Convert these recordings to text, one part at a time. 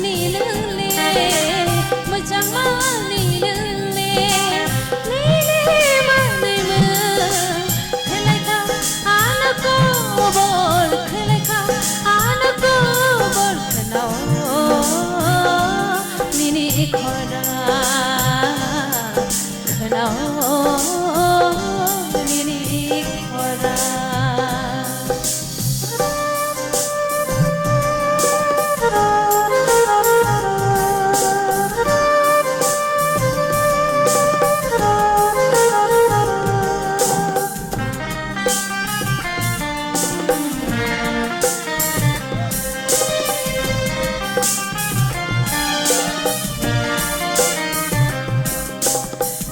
ni lưng lê mà chẳng má ni lưng lê mà nơi mưa thế lại thao nó có bol thế lại thao nó có bol thế nào ni khora thế nào ni khora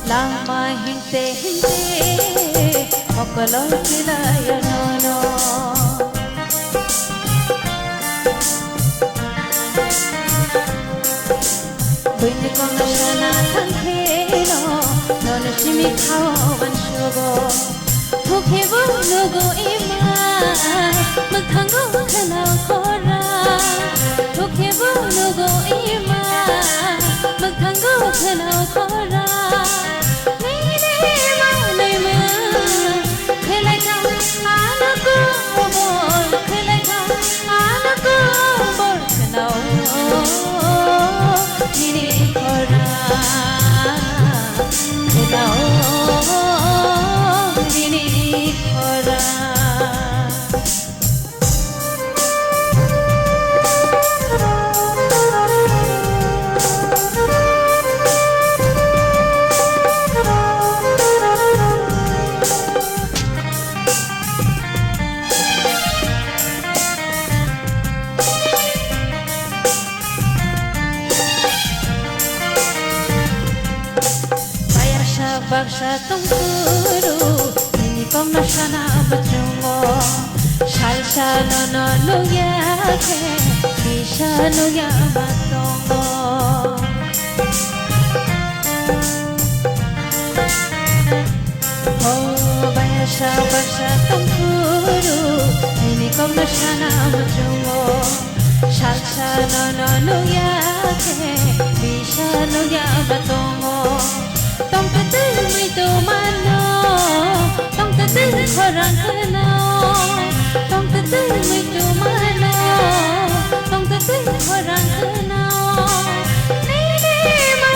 lama hinte okalo kilaya no buini kong na kan khelo non simi khao ban shogo thukhe bo logo ima makhango khana khora thukhe bo logo ima makhango khana khora baksa tongkuru ini komnasana bajungo salsa no ya ke bisa no ya batongo oh baksa tongkuru ini komnasana bajungo salsa no ya ke bisa no ya batongo tông ta tư mây tô mano tông ta tư khorang khano tông ta tư mây tô mano tông ta tư khorang khano nei ma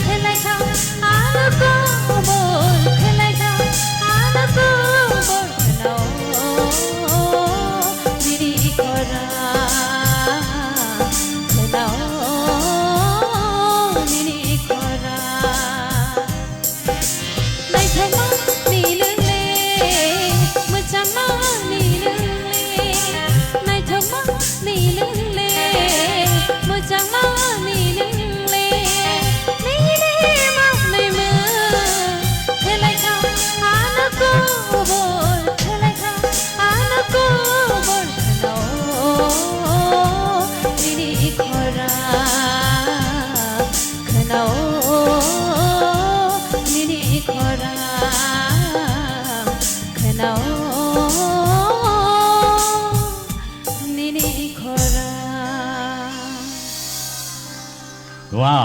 thế lại thao nó có bol thế lại thao nó có bol khano đi khorang khano Wow.